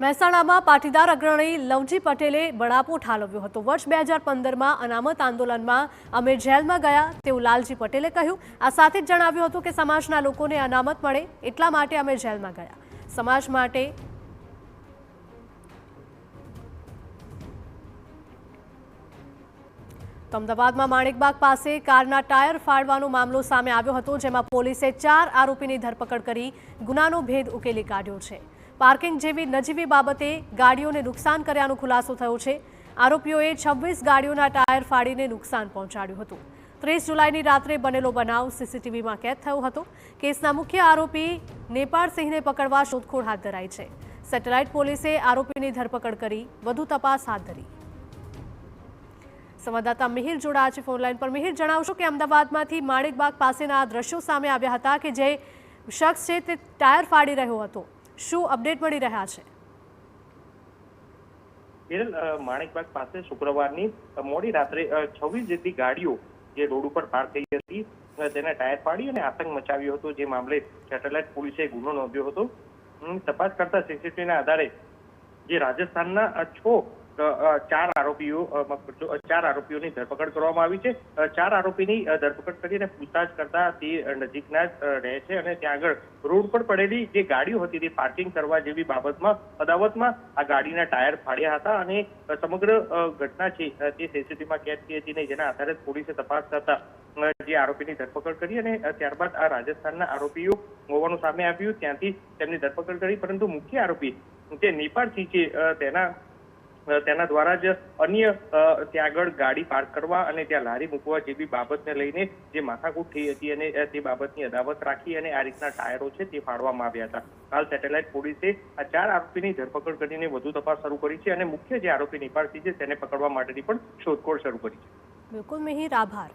મહેસાણામાં પાટીદાર અગ્રણી લવજી પટેલે બળાપો ઠાલવ્યો હતો। વર્ષ 2015માં અનામત આંદોલનમાં અમે જેલમાં ગયા તેવું લાલજી પટેલે કહ્યું। આ સાથે જ જણાવ્યું હતું કે સમાજના લોકોને અનામત મળે એટલા માટે અમે જેલમાં ગયા। સમાજ માટે અમદાવાદમાં માણેકબાગ પાસે કારના ટાયર ફાડવાનો મામલો સામે આવ્યો હતો, જેમાં પોલીસે 4 આરોપીની ધરપકડ કરી ગુનાનો ભેદ ઉકેલી કાઢ્યો છે। પાર્કિંગ જેવી નજીવી બાબતે ગાડીઓને નુકસાન કર્યાનો ખુલાસો થયો છે। આરોપીઓએ 26 ગાડીઓના ટાયર ફાડીને નુકસાન પહોંચાડ્યું હતું। 30 જુલાઈની રાત્રે બનેલો બનાવ સીસીટીવીમાં કેદ થયો હતો। કેસના મુખ્ય આરોપી નેપાળસિંહને પકડવા શોધખોળ હાથ ધરાઈ છે। સેટેલાઇટ પોલીસે આરોપીની ધરપકડ કરી વધુ તપાસ હાથ ધરી। સંવાદદાતા મિહિર જોડાયા છે ફોનલાઈન પર। મિહિર, જણાવશો કે અમદાવાદમાંથી માણેકબાગ પાસેના દ્રશ્યો સામે આવ્યા હતા કે જે શખ્સ છે તે ટાયર ફાડી રહ્યો હતો। શું અપડેટ મળી રહ્યા છે? માણેકબાગ પાસે શુક્રવારની મોડી રાત્રે 26 જેટલી ગાડીઓ જે રોડ ઉપર પાર્ક થઈ હતી તેને ટાયર ફાડી અને આતંક મચાવ્યો હતો। જે મામલે સેટેલાઇટ પોલીસે ગુનો નોંધ્યો હતો। તપાસ કરતા સીસીટીવીના આધારે જે રાજસ્થાનના 4 આરોપીઓની ધરપકડ કરવામાં આવી છે। 4 આરોપીની ધરપકડ કરીને પૂછતાછ કરતા તે નજીકના જ રહે છે અને ત્યાં આગળ રોડ પર પડેલી જે ગાડીઓ હતી તે પાર્કિંગ કરવા જેવી બાબતમાં અદાવતમાં આ ગાડીના ટાયર ફાડ્યા હતા અને સમગ્ર ઘટના છે તે સીસીટીવીમાં કેદ થઈ હતી, જેના આધારે પોલીસે તપાસ કરતા જે આરોપીની ધરપકડ કરી અને ત્યારબાદ આ રાજસ્થાનના આરોપીઓ હોવાનું સામે આવ્યું। ત્યાંથી તેમની ધરપકડ કરી, પરંતુ મુખ્ય આરોપી જે નેપાળથી છે તેના દ્વારા જ અન્ય ત્યાં આગળ ગાડી પાર્ક કરવા અને ત્યાં લારી મૂકવા જેવી બાબતને લઈને જે માથાકૂટ થઈ હતી અને તે બાબતની અદાવત રાખી અને આ રીતના ટાયરો છે તે ફાડવામાં આવ્યા હતા। હાલ સેટેલાઇટ પોલીસે આ 4 આરોપીની ધરપકડ કરીને વધુ તપાસ શરૂ કરી છે અને મુખ્ય જે આરોપી નેપાળથી છે તેને પકડવા માટેની પણ શોધખોળ શરૂ કરી છે। બિલકુલ મિહિર, આભાર।